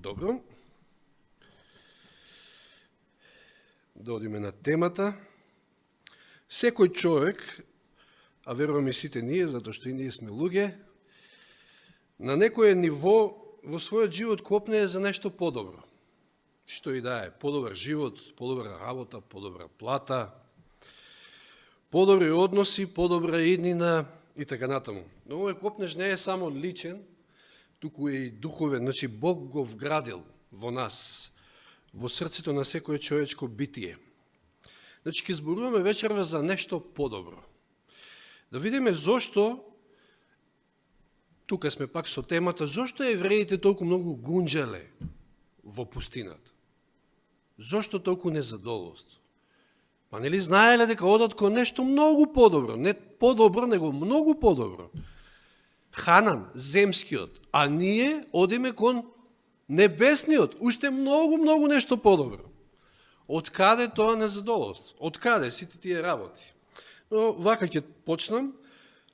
Добро. Да одиме на темата. Секој човек, а верувам и сите ние, затоа што и ние сме луѓе, на некое ниво во својот живот копне за нешто подобро. Што и да е, подобар живот, подобра работа, подобра плата, подобри односи, подобра иднина и така натаму. Но овој копнеж не е само личен, туку е и духовен. Значи Бог го вградил во нас, во срцето на секое човечко битие. Значи ќе зборуваме вечерва за нешто подобро. Да видиме зошто, тука сме пак со темата, зошто евреите толку многу гунџале во пустината? Зошто толку незадоволство? Па нели знаеле дека одат кон нешто многу подобро, не подобро, него многу подобро. Ханан, земскиот, а ние одиме кон небесниот, уште многу нешто подобро. Од каде тоа незадоволство? Од каде сите тие работи? Но вака ќе почнам.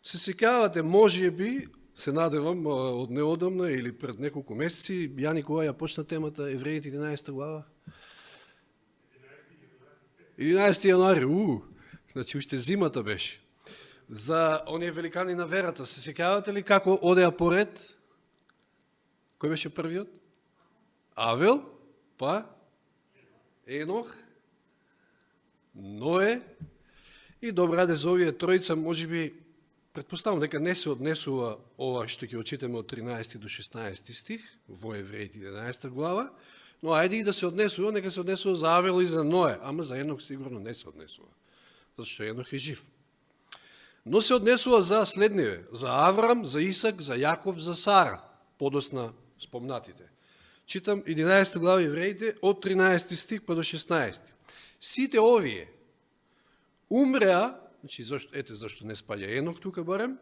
Се сеќавате, можеби, се надевам, од неодамна или пред неколку месеци, Јани кога ја почна темата Евреите 11 глава? 11 јануари, значи уште зимата беше. За оние великани на верата. Се сеќавате ли како одеа поред? Кој беше првиот? Авел, па Енох, Ное и добраде за овие тројца, можеби, предпоставам дека не се однесува ова што ќе очитаме од 13 до 16 стих во Евреите 11 глава, но ајде и да се однесува, нека се однесува за Авел и за Ное, ама за Енох сигурно не се однесува, зашто Енох е жив. Но се однесува за следниве, за Аврам, за Исак, за Јаков, за Сара, подосна спомнатите. Читам 11 глава Евреите од 13 стих па до 16. Сите овие умреа, значи ете зашто не спаѓа Енох тука барем,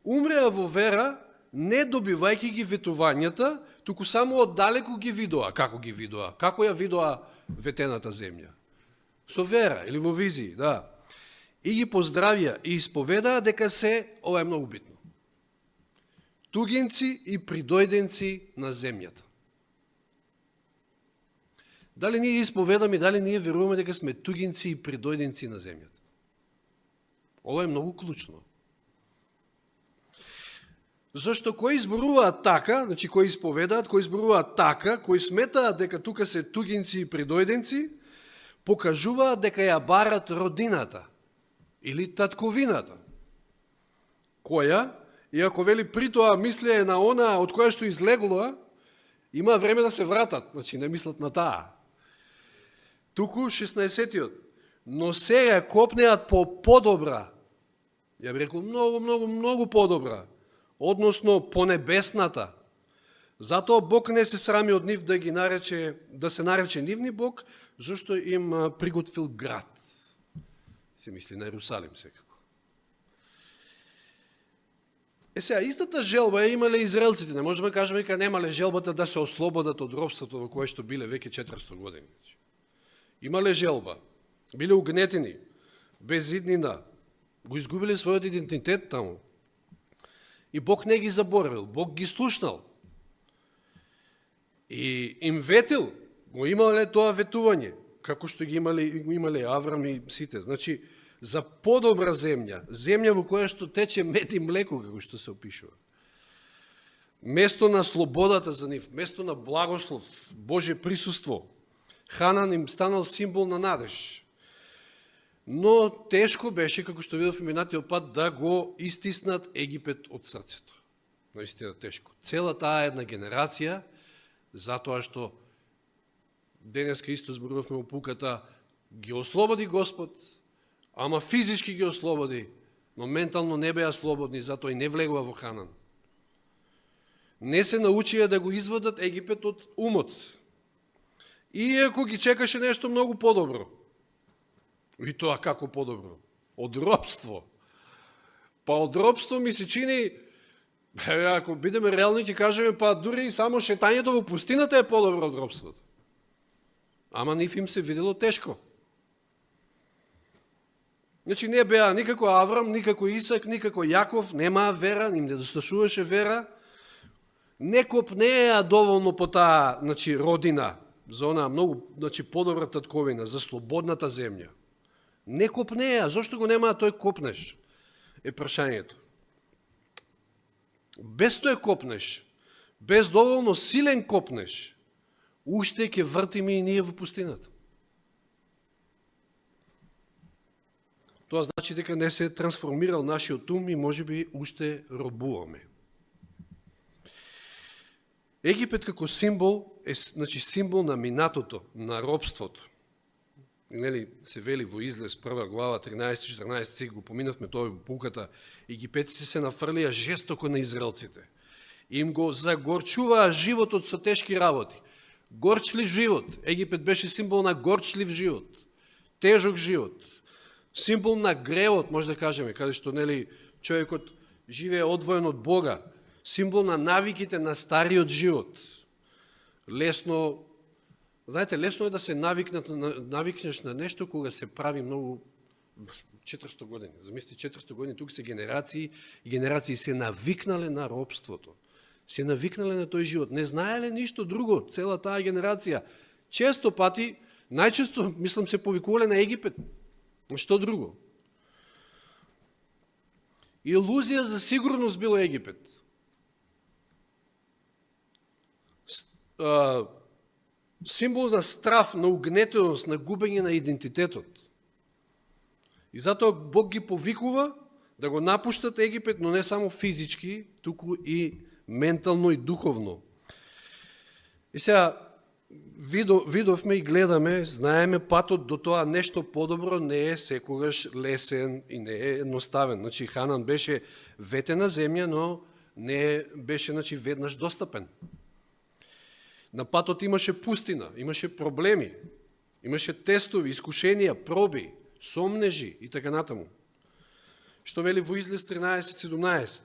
умреа во вера, не добивајќи ги ветувањата, туку само оддалеку ги видоа. Како ги видоа? Како ја видоа ветената земја? Со вера или во визии, да. И ги поздравија и исповедаа дека се, ова е многу битно, тугинци и придојденци на земјата. Дали ние исповедаме, дали ние веруваме дека сме тугинци и придојденци на земјата? Ова е многу клучно. Зашто кои изборуваат така, значи кои исповедаат, кои изборуваат така, кои сметаат дека тука се тугинци и придојденци, покажуваат дека ја барат родината или татковината, која, иако вели при тоа мислеја на она од која што излеглоа, има време да се вратат, значи не мислат на таа. Туку 16-тиот. Но сега копнеат по подобра, ја би рекол многу подобра, односно по небесната. Затоа Бог не се срами од нив да се нарече нивни Бог, зашто им приготвил град. Се мисли на Ерусалим секако. Сега, истата желба ја имале израелците. Не можеме да кажеме дека немале желбата да се ослободат од робството во кое што биле веќе 400 години. Имале желба, биле угнетени, без иднина, го изгубиле својот идентитет таму. И Бог не ги заборавил, Бог ги слушнал. И им ветил, го имале тоа ветување, како што ги имале Аврам и сите. Значи, за подобра земја, земја во која што тече мед и млеко, како што се опишува. Место на слободата за нив, место на благослов, Божие присуство. Ханан им станал символ на надеж. Но тешко беше, како што видов минатиот пат, да го истиснат Египет од срцето. Наистина тешко. Цела таа една генерација, затоа што денеска исто зборувавме во пуката, ги ослободи Господ, ама физички ги ослободи, но ментално не беа слободни, затоа и не влегува во Ханан. Не се научија да го извадат Египет од умот. Иако ги чекаше нешто многу подобро. И тоа како подобро? Од робство. Па од робство ми се чини, ако бидеме реални, ќе кажеме, па дури и само шетањето во пустината е подобро од робството. Ама нив им се видело тешко. Значи не беа никако Аврам, никако Исак, никако Јаков, немаа вера, им недосташуваше вера. Не копнеа доволно по таа, родина, за онаа многу, подобра татковина, за слободната земја. Не копнеа, зошто го немаа тој копнеш? Е прашањето. Без тој копнеш, без доволно силен копнеш, уште ќе вртиме и ние во пустината. Тоа значи дека не се трансформирал нашиот ум и можеби уште робуваме. Египет како символ е символ на минатото, на робството. Нели се вели во Излез 1 глава 13-14 стих, го поминавме тоа во пуката. Египетците се нафрлија жестоко на израелците. Им го загорчуваа животот со тешки работи. Горчлив живот. Египет беше символ на горчлив живот. Тежок живот. Символ на гревот, може да кажеме, каде што нели човекот живее одвоен од Бога. Символ на навиките на стариот живот. Лесно, знаете, лесно е да се навикнеш на нешто кога се прави многу 400 години. Замисли 400 години, тук се генерации и генерации се навикнале на робството. Се навикнале на тој живот. Не знаеле ништо друго, цела таа генерација. Често пати, најчесто, мислам, се повикувале на Египет. Што друго? Илузија за сигурност бил Египет. Символ на страф, на угнетеност, на губење на идентитетот. И затоа Бог ги повикува да го напуштат Египет, но не само физички, туку и ментално и духовно. И сега видовме и гледаме, знаеме патот до тоа нешто подобро не е секогаш лесен и не е едноставен. Значи Ханан беше ветена земја, но не беше веднаш достапен. На патот имаше пустина, имаше проблеми, имаше тестови, искушенија, проби, сомнежи и така натаму. Што вели во Излез 13:17?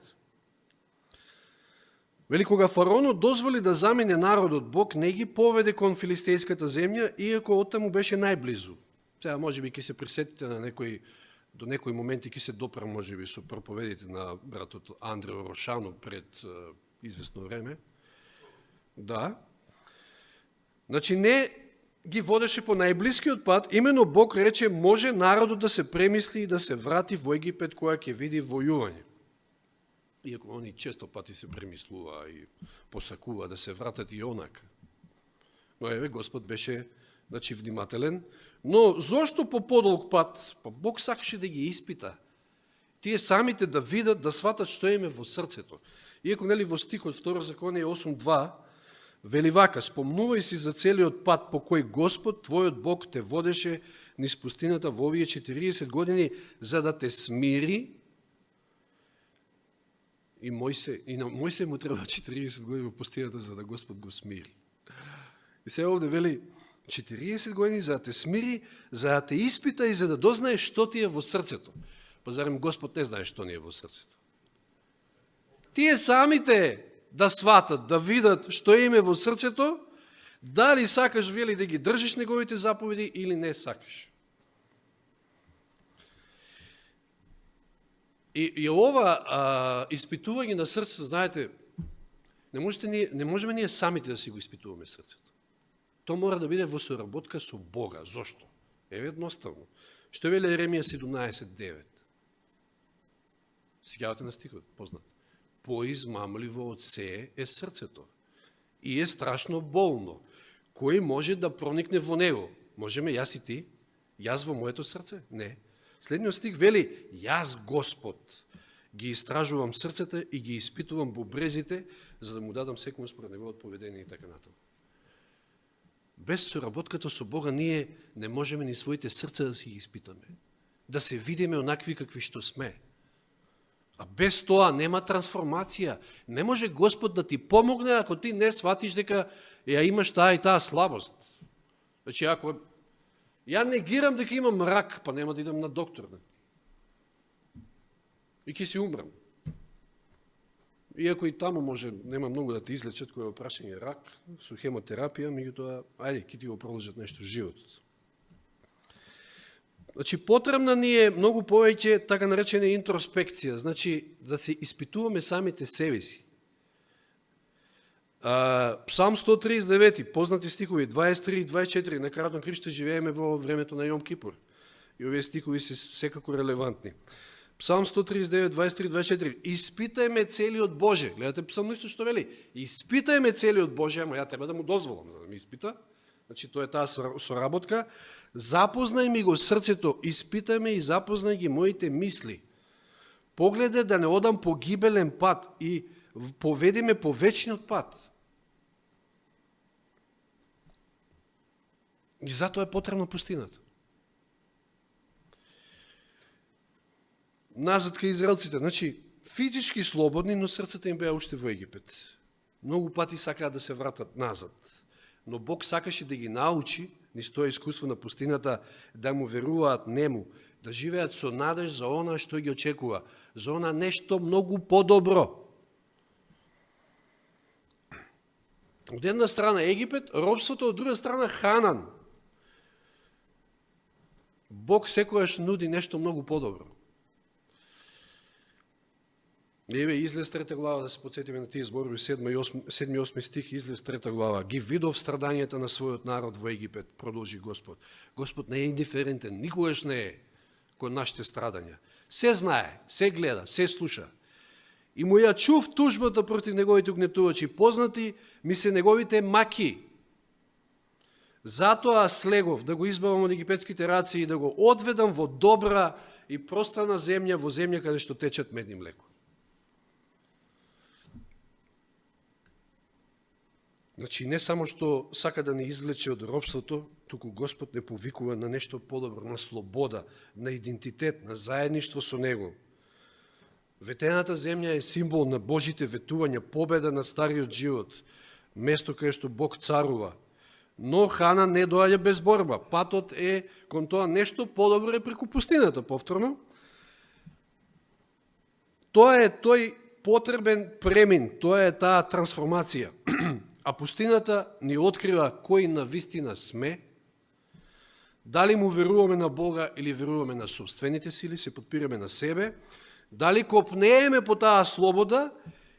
Вели, кога фараонот дозволи да замине народот, Бог не ги поведе кон филистејската земја, иако оттаму беше најблизу. Сега можеби ќе се присетите на до некои моменти ќе се допрам можеби со проповедите на братот Андрео Рошано пред известно време. Да. Значи не ги водеше по најблискиот пат, именно Бог рече може народот да се премисли и да се врати во Египет која ќе види војување. Иако они често пати се премислува и посакува да се вратат и онака. Но еве Господ беше внимателен. Но зошто по подолг пат? Па Бог сакаше да ги испита. Тие самите да видат, да сватат што им е во срцето. Иако нели во стихот 2 Законие 8:2 вели вака: спомнувај си за целиот пат по кој Господ, твојот Бог, те водеше низ пустината во овие 40 години, за да те смири. И на Мојсе му треба 40 години во пустината, за да Господ го смири. И сега овде вели 40 години за да те смири, за да те испита и за да дознаеш што ти е во срцето. Па зарем Господ не знае што ни е во срцето? Тие самите да сватат, да видат што им е во срцето, дали сакаш, вели, да ги држиш неговите заповеди или не сакаш. И ова испитување на срцето, знаете, не можеме ние самите да си го испитуваме срцето. То мора да биде во соработка со Бога. Зошто? Еве едноставно. Што вели Еремија 17:9? Сигавате на стихот, познат. Поизмамливо од се е срцето и е страшно болно. Кој може да проникне во него? Можеме јас и ти? Јас во моето срце? Не. Следниот стих вели: јас Господ ги истражувам срцата и ги испитувам бубрезите, за да му дадам секому според неговото поведение и така натаму. Без соработката со Бога ние не можеме ни своите срца да си ги испитаме, да се видиме онакви какви што сме. А без тоа нема трансформација. Не може Господ да ти помогне ако ти не сватиш дека ја имаш таа и таа слабост. Значи, ако ја негирам дека имам рак, па нема да идам на доктор. Не? И ќе си умрам. Иако и таму може, нема многу да те излечат кој е прашање рак, со хемотерапија, меѓутоа, ајде, ќе ти го продолжат нешто животот. Значи, потребна ни е многу повеќе така наречена интроспекција, значи да се испитуваме самите себе си. Псалм 139, познати стихови, 23 и 24, на Кратно Христе живееме во времето на Јом Кипур. И овие стихови се секако релевантни. Псалм 139, 23, 24. Испитајме целиот Боже. Гледате псалмистот што вели. Испитајме целиот Боже, ама ја треба да му дозволам за да ми испита. Значи, тоа е таа соработка. Запознај ми го срцето, испитај ме и запознај ги моите мисли. Погледе да не одам по гибелен пат и поведи ме по вечниот пат. И затоа е потребна пустината. Назад кај израелците, значи, физички слободни, но срцата им беа уште во Египет. Многу пати сакаат да се вратат назад. Но Бог сакаше да ги научи, низ тоа искуство на пустината, да му веруваат нему, да живеат со надеж за она што ги очекува, за она нешто многу подобро. Од една страна Египет, робството, од друга страна Ханан. Бог секојаш нуди нешто многу подобро. Еве излез 3 глава, да се подсетиме на тие зборови, 7 и 8 стих, излез 3 глава. Ги видов страдањата на својот народ во Египет, продолжи Господ. Господ не е индиферентен, никогаш не е кон нашите страдања. Се знае, се гледа, се слуша. И му ја чув тужбата против неговите угнетувачи, познати ми се неговите маки. Затоа слегов да го избавам од египетските раци и да го одведам во добра и пространа земја, во земја каде што течат мед и млеко. Значи, не само што сака да не извлече од робството, туку Господ не повикува на нешто подобро, на слобода, на идентитет, на заедништво со Него. Ветената земја е символ на Божите ветувања, победа на стариот живот, место каде што Бог царува. Но Хана не доаѓа без борба. Патот е кон тоа нешто подобро е преку пустината, повторно. Тоа е тој потребен премин, тоа е таа трансформација. А пустината ни открива кој навистина сме, дали му веруваме на Бога или веруваме на собствените сили, се подпираме на себе, дали копнееме по таа слобода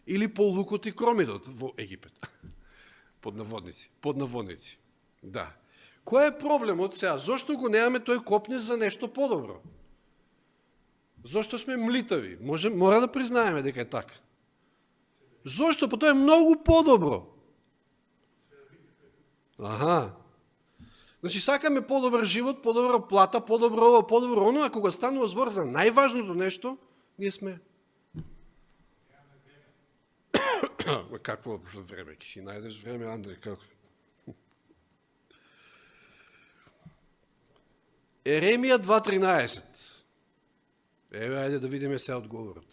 или по лукот и кромидот во Египет. Под наводници. Да. Кој е проблемот сега? Зошто го немаме тој копне за нешто подобро? Зошто сме млитави? Мора да признаеме дека е така. Зошто? Па тоа е многу подобро. Аха. Значи, сакаме подобар живот, подобра плата, подобро ово, подобро оно, а кога станува збор за најважното нешто, ние сме. Какво време? Ки си најдеш време, Андре, како? Еремија 2.13. Еве, ајде да видиме сега одговорот.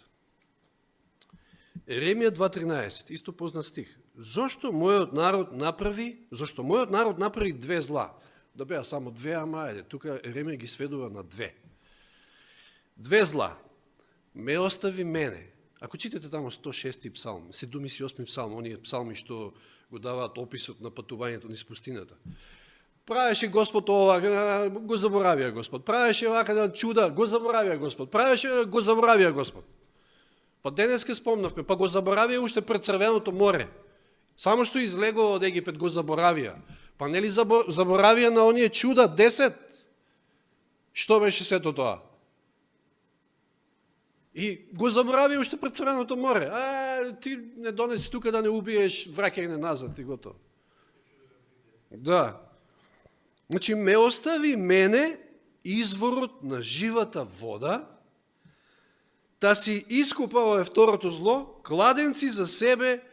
Еремија 2.13, исто познат стих. Зошто мојот народ направи две зла? Да беа само две, ама ајде, тука Еремија ги сведува на две. Две зла. Ме остави мене. Ако читате тамо 106 псалм, 78 псалм, оние псалми што го даваат описот на патувањето низ пустината. Правеше Господ ова, го заборавија Господ. Правеше вака чуда, го заборавија Господ. Правеше, го заборавија Господ. Па денеска спомнавме, па го заборавија уште пред Црвеното море. Само што излегува од Египет го заборавија. Па нели заборавија на оние чуда 10? Што беше сето тоа? И го заборавија уште пред Црвеното море. Ти не донеси тука да не убиеш, враќај не назад и готово. Да. Значи, ме остави мене изворот на живата вода, да си искупа, ова е второто зло, кладенци за себе,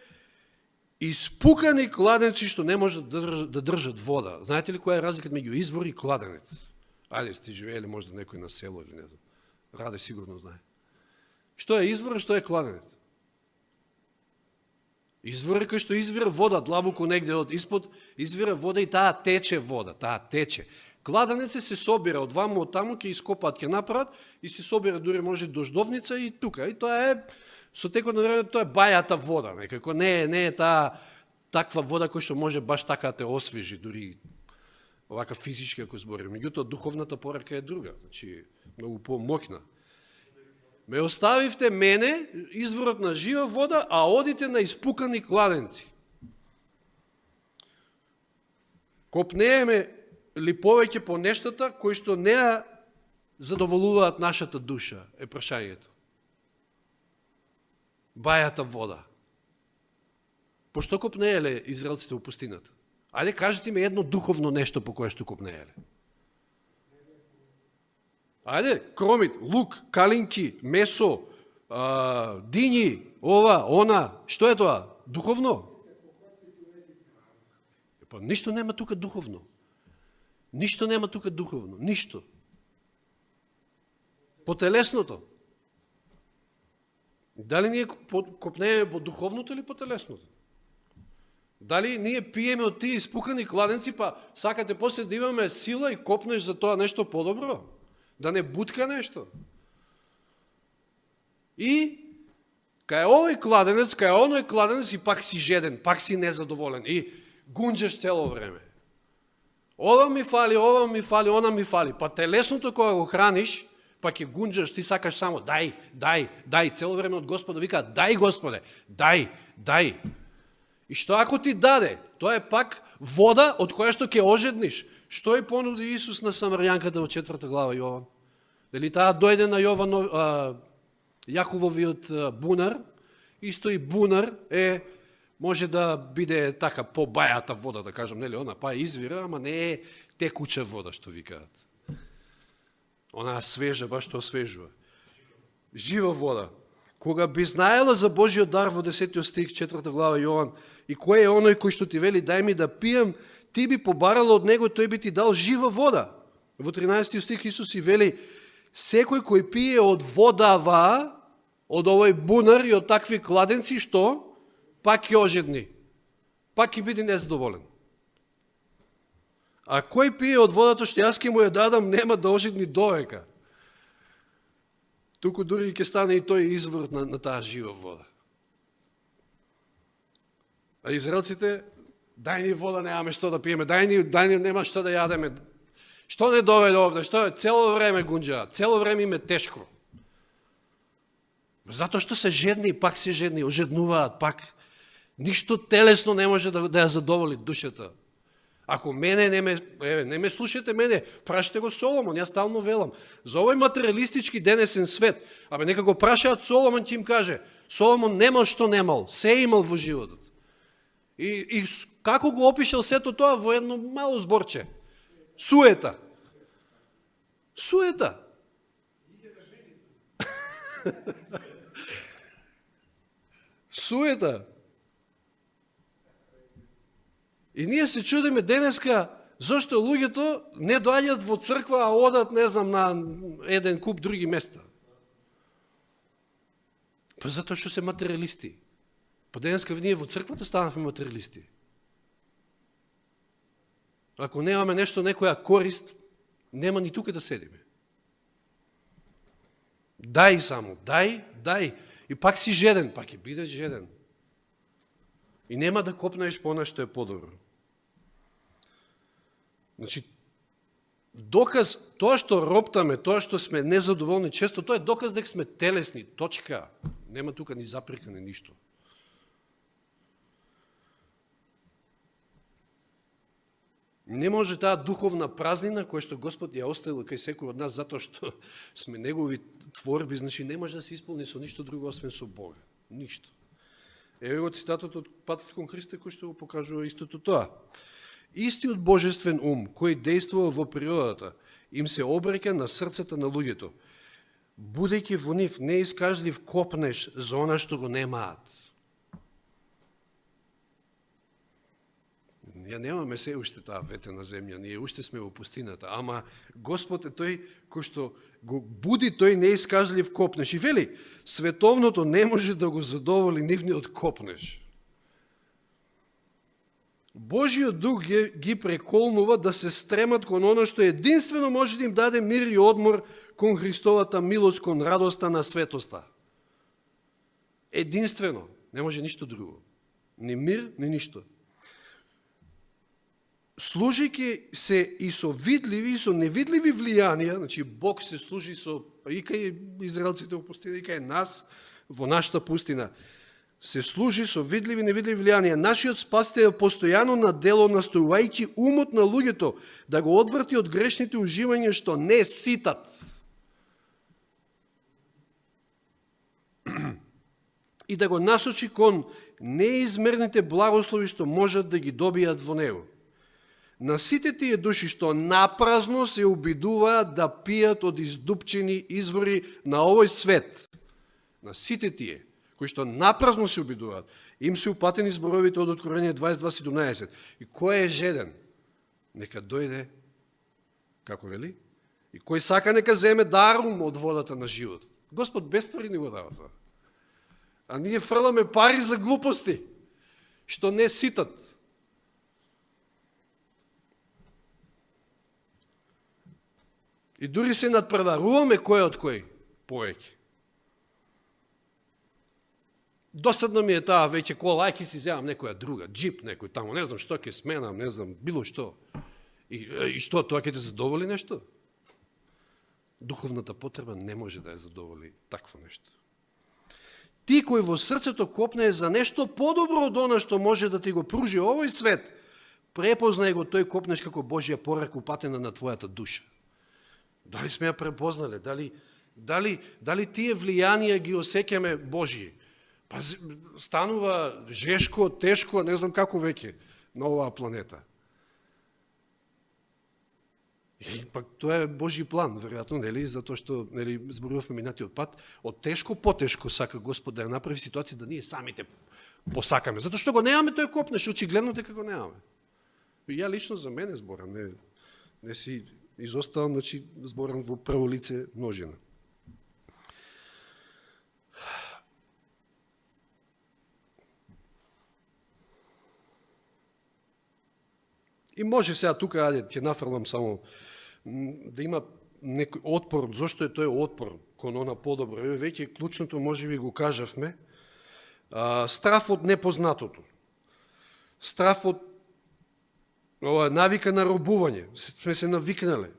испукани кладенци што не можат да држат вода. Знаете ли која е разликата меѓу извор и кладенец? Ајде, сте живеели можда некој на село или не знам. Раде сигурно знае. Што е извор, што е кладенец? Извор е кој што извира вода, длабоко негде од испод, извира вода и таа тече вода, таа тече. Кладенец се собира од ваму, од таму, ќе ископаат, ќе направат и се собира дури може дождовница и тука. И тоа е, со текот на време, тоа е бајата вода, некако не е таа таква вода која што може баш така да те освежи, дури овака физички ако зборим. Меѓутоа, духовната порака е друга, значи, многу помоќна. Ме оставивте мене, изворот на жива вода, а одите на испукани кладенци. Копнееме ли повеќе по нештата кои што не ја задоволуваат нашата душа, е прашањето. Бајата вода. Пошто копнееле израелците во пустината? Ајде кажете ми едно духовно нешто по кое што копнееле. Ајде, кромит, лук, калинки, месо, дињи, ова, она, што е тоа? Духовно? Па ништо нема тука духовно. Ништо нема тука духовно, ништо. По телесното. Дали ние копнеме по духовното или по телесното? Дали ние пиеме од тие испукани кладенци, па сакате после да имаме сила и копнеш за тоа нешто подобро? Да не бутка нешто? И кај овој кладенец, кај оној кладенец и пак си жеден, пак си незадоволен и гунџеш цело време. Ова ми фали, она ми фали. Па телесното кога го храниш, па ќе гунџаш, ти сакаш само дај, цело време од Господа вика, дај Господе, дај. И што ако ти даде? Тоа е пак вода од која што ќе ожедниш. Што и понуди Исус на Самарјанката во 4 глава Јован? Дали таа дојде на Јакововиот бунар, исто и бунар може да биде така побајата вода, да кажам, нели, она па извира, ама не е текуча вода, што викаат. Она свежа, баш што освежува. Жива вода. Кога би знаела за Божиот дар во 10 стих, 4 глава Јован, и кој е оној кој што ти вели, дај ми да пием, ти би побарала од него, тој би ти дал жива вода. Во 13 стих Исус и вели, секој кој пие од водава, од овој бунар и од такви кладенци, што? Пак ќе ожедни. Пак ќе биде незадоволен. А кој пие од водата што јас ќе му ја дадам, нема да ожедни довека. Туку дури ќе стане и тој извор на таа жива вода. А израелците, дај ни вода, немаме што да пиеме, дај ни нема што да јадеме. Што не доведе овде, што е цело време гунџа, цело време им е тешко. Затоа што се жедни, пак се жедни, ожеднуваат, пак. Ништо телесно не може да ја задоволи душата. Ако мене не ме слушате мене, прашате го Соломон, јас стално велам. За овој материалистички денесен свет, абе нека го прашаат Соломон, ќе им каже, Соломон немал што немал, се имал во животот. И како го опишал сето тоа во едно мало зборче? Суета. Суета. Суета. И ние се чудиме денеска зашто луѓето не доаѓаат во црква, а одат, не знам, на еден куп други места. Па затоа што се материалисти. Па денеска ние во црквата станавме материалисти. Ако немаме нешто, некоја корист, нема ни тука да седиме. Дај само, дај. И пак си жеден, пак ќе бидеш жеден. И нема да копнеш по она што е подобро. Значи, доказ, тоа што роптаме, тоа што сме незадоволни често, тоа е доказ дека сме телесни, точка. Нема тука ни запрека, ни ништо. Не може таа духовна празнина, која што Господ ја оставил кај секој од нас, затоа што сме негови творби, значи не може да се исполни со ништо друго, освен со Бога. Ништо. Еве го цитатот од Патот кон Христа, кој што го покажува истото тоа. Истиот божествен ум, кој действува во природата, им се обреќа на срцата на луѓето. Будејќи во нив неискажлив копнеш за она што го немаат. Ја немаме се уште таа ветена земја, ние уште сме во пустината, ама Господ е тој кој што го буди тој неискажлив копнеш. И вели, световното не може да го задоволи нивниот копнеш. Божиот дух ги преколнува да се стремат кон оно што единствено може да им даде мир и одмор кон Христовата милост, кон радоста на светоста. Единствено, не може ништо друго. Ни мир, ни ништо. Служејќи се и со видливи, и со невидливи влијанија, значи Бог се служи со, и кај израелците во пустина, и кај нас, во нашата пустина, се служи со видливи и невидливи влијанија. Нашиот Спасител е постојано на дело, настојувајќи умот на луѓето да го одврати од грешните уживања што не ситат. И да го насочи кон неизмерните благослови што можат да ги добијат во него. На сите тие души што напразно се обидуваат да пијат од издупчени извори на овој свет, на сите тие кои што напразно се обидуваат, им се упатени зборовите од Откровение 22:17. И кој е жеден, нека дојде, како вели, и кој сака нека земе дарум од водата на живот. Господ без пари не го дава тоа. А ние фрламе пари за глупости, што не ситат. И дури се надпреваруваме кој од кој повеќе. Досадно ми е таа веќе кола, ајки си земам некоја друга, джип некој таму, не знам што ќе сменам, не знам, било што. И што, тоа ќе те задоволи нешто? Духовната потреба не може да ја задоволи такво нешто. Ти кој во срцето копне за нешто подобро од она што може да ти го пружи овој свет, препознај го тој копнеш како Божја порака упатена на твојата душа. Дали сме ја препознале? Дали тие влијанија ги осеќаме Божји? Па станува жешко, тешко, не знам како веќе на оваа планета. И пак тоа е Божји план, веројатно, нели, затоа што, нели, зборувавме минатиот пат, од тешко потешко сака Господ да ја направи ситуација да ние самите посакаме. Затоа што го немаме тој копнеш, очигледно дека го немаме. И ја лично за мене зборам, не си изоставам, значи зборам во прво лице множина. И може сега тука, ќе нафрлам само, да има некој отпор, зошто е тој отпор кон она подобро. Веќе клучното може би го кажавме, страф од непознатото, страф од навика на робување, сме се навикнале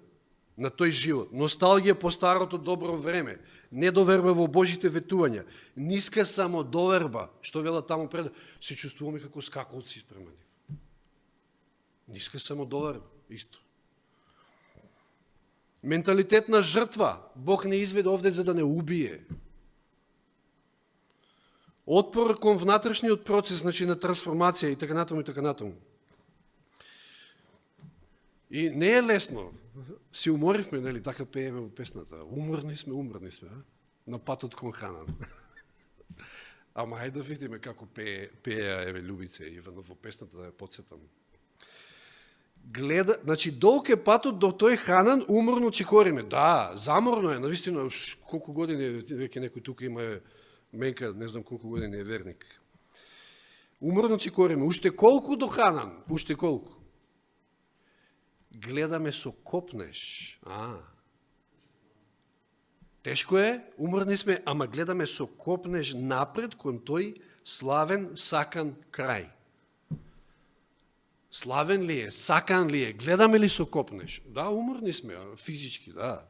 на тој живот, носталгија по старото добро време, недоверба во Божите ветувања, ниска самодоверба, што вела таму пред, се чувствуваме како скакалци према нив. Ниска самодоверба, исто. Менталитет на жртва, Бог не изведе овде за да не убие. Отпор кон внатрешниот процес, значи на трансформација и така натаму и така натаму. И не е лесно. Си уморивме, нели, така пееме во песната. Уморни сме, на патот кон Ханан. Ама ајде да видиме како пееа еве Љубица Иванов во песната, да ја подсетам. Значи, долг е патот до тој Ханан, уморно чекориме. Да, заморно е, навистина, колку години, веќе некој тука има менка, не знам колку години е верник. Уморно чекориме, уште колку до Ханан, уште колку. Гледаме со копнеш. Тешко е, уморни сме, ама гледаме со копнеш напред кон тој славен, сакан крај. Славен ли е, сакан ли е, гледаме ли со копнеш? Да, уморни сме, физички, да.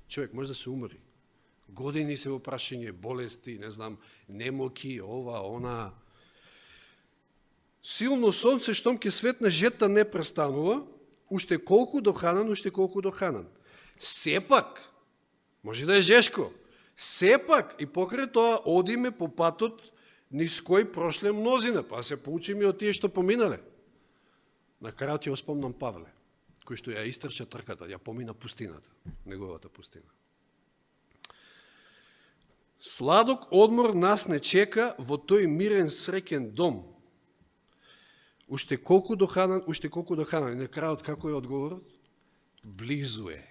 Човек може да се умори. Години се во прашање, болести, не знам, немоки, ова, она. Силно сонце, штом ке светна жета не престанува, уште колку до Ханан, уште колку до Ханан. Сепак, може да е жешко, сепак и покрај тоа одиме по патот низ кој прошле мнозина, па се поучиме од тие што поминале. На крајот ја спомнам Павле, кој што ја истрча трката, ја помина пустината, неговата пустина. Сладок одмор нас не чека во тој мирен среќен дом. Уште колку до Ханан, уште колку до Ханан. И на крајот како е одговорот? Близу е.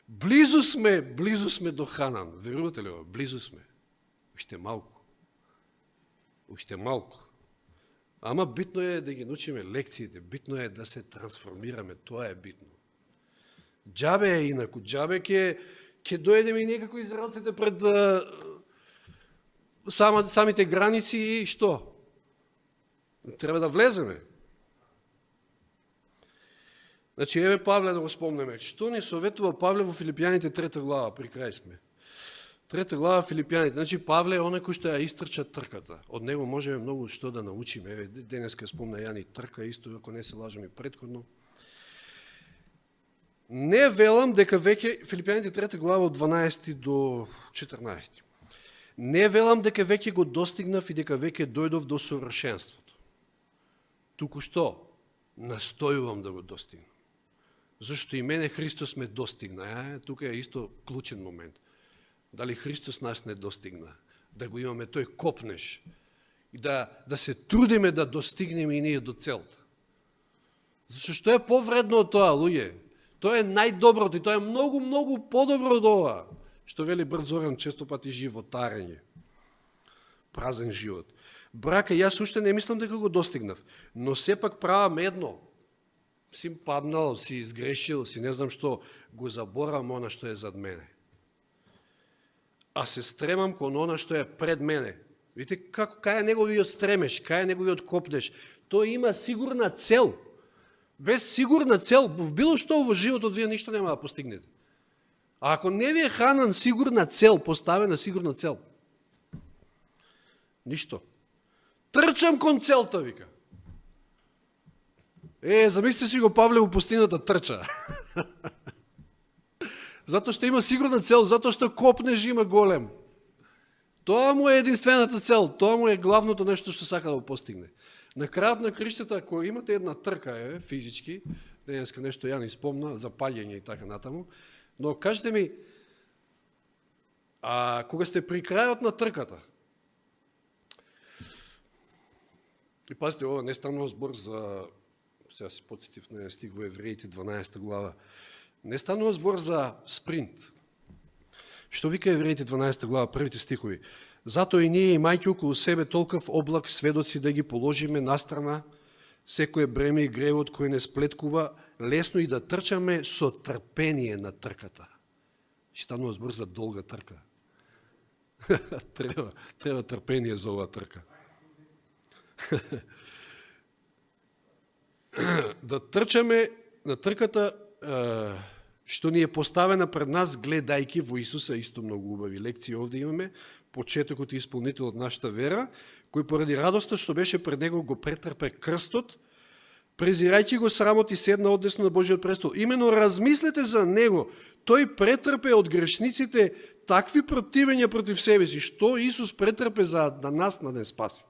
Близу сме до Ханан. Верувате ли ова? Близу сме. Уште малку. Уште малку. Ама битно е да ги научиме лекциите, битно е да се трансформираме, тоа е битно. Џабе е инаку, џабе ќе дојдеме и некако израелците пред самите граници и што? Треба да влеземе. Значи, еве Павле да го спомнеме. Што ни советува Павле во Филипјаните 3 глава, при крај сме. Трета глава Филипјаните. Значи Павле е оној кој што ја истрча трката. Од него можеме многу што да научиме. Еве денеска спомна Јани трка исто, ако не се лажам и претходно. Не велам дека веќе Филипјаните трета глава од 12 до 14. Не велам дека веќе го достигнав и дека веќе дојдов до совршенството. Туку што настојувам да го достигнам. Зашто и мене Христос ме достигна. Тука е исто клучен момент. Дали Христос нас не достигна? Да го имаме тој копнеш и да се трудиме да достигнеме и ние до целта. Зашто што е повредно од тоа, луѓе? Тоа е најдоброто и тоа е многу, многу подобро од ова. Што вели Брат Зоран, често пати животарење. Празен живот. Брака, јас уште не мислам дека го достигнав, но сепак правам едно. Си паднал, си изгрешил, си не знам што, го заборавам она што е зад мене. А се стремам кон она што е пред мене. Видите, кај е неговиот стремеш, кај е неговиот копнеш. Тој има сигурна цел. Без сигурна цел, в било што во животот вие ништо нема да постигнете. А ако не ви е хранан сигурна цел, поставена сигурна цел, ништо. Трчам кон целта, вика. Замислите си го Павле во пустината трча. Затоа што има сигурна цел, затоа што копнеш има голем. Тоа му е единствената цел, тоа му е главното нешто што сака да го постигне. На крајот на криштата, ако имате една трка, физички, денеска нешто ја не спомна, запалјање и така натаму, но кажете ми, кога сте при крајот на трката, и пазите, ова не станува збор за, сега се подсетив на стих во Евреите 12 глава, не станува збор за спринт. Што вика Евреите 12 глава, првите стихови? Затоа и ние, имајќи околу себе толков облак сведоци да ги положиме настрана, секое бреме и гревот кој не сплеткува, лесно и да трчаме со трпение на трката. И станува збор за долга трка. Треба трпение за оваа трка. Да трчаме на трката што ни е поставена пред нас, гледајки во Исуса, исто многу убави лекции овде имаме, почетокот и исполнител од нашата вера, кој поради радоста што беше пред него го претрпе крстот, презирајќи го срамот и седна одесно на Божиот престол. Имено размислете за него, тој претрпе од грешниците такви противења против себе си, што Исус претрпе за да нас да не спаси.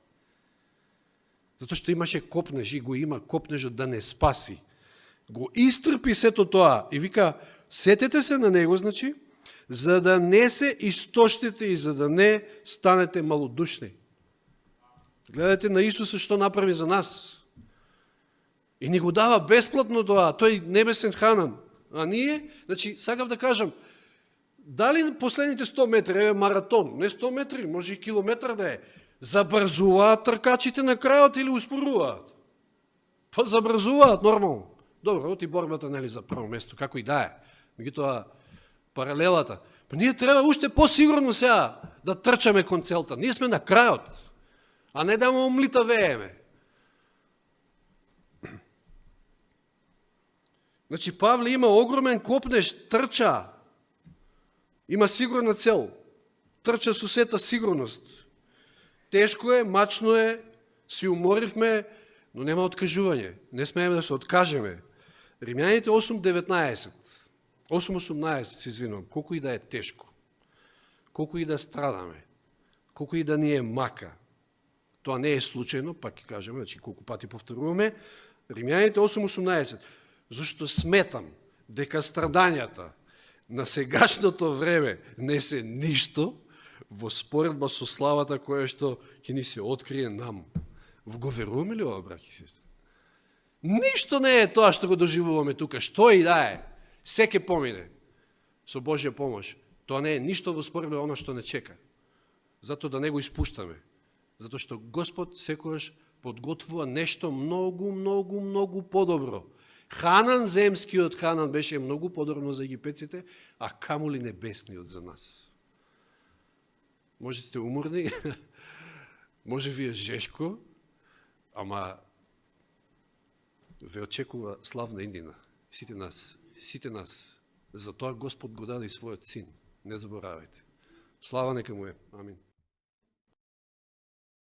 Затоа што имаше копнеж и го има копнежот да не спаси. Го истрпи сето тоа и вика, сетете се на него, значи, за да не се истоштите и за да не станете малодушни. Гледате на Исуса што направи за нас. И ни го дава бесплатно тоа, тој небесен хранан. А ние, значи, сакав да кажам, дали последните 100 метри, маратон, не 100 метри, може и километар да е, забрзуваат тркачите на крајот или успоруваат? Па забрзуваат нормално. Добро, оти борбата нели за прво место, како и да е. Меѓутоа паралелата. Па ние треба уште посигурно сега да трчаме кон целта. Ние сме на крајот, а не да му омлитавееме. Значи Павле има огромен копнеш, трча. Има сигурна цел. Трча со сета сигурност. Тешко е, мачно е, си уморивме, но нема откажување. Не смееме да се откажеме. Римјаните 8:19, 8:18, се извинувам, колку и да е тешко, колку и да страдаме, колку и да ни е мака, тоа не е случајно, пак ќе кажеме, значи колку пати повторуваме, Римјаните 8:18, зашто сметам дека страдањата на сегашното време не се ништо во споредба со славата која што ќе ни се открие нам. Го веруваме ли ова, браќи и сестри? Ништо не е тоа што го доживуваме тука, што и да е. Се ќе помине со Божја помош. Тоа не е ништо во споредба она што не чека. Затоа да не го испуштаме. Затоа што Господ секогаш подготвува нешто многу, многу, многу подобро. Ханан земскиот Ханан беше многу подобро за египетците, а камоли небесниот за нас. Може сте уморни, може ви е жешко, ама ве очекува славна иднина. Сите нас. Затоа Господ го даде и својот син. Не заборавајте. Слава нека му е. Амин.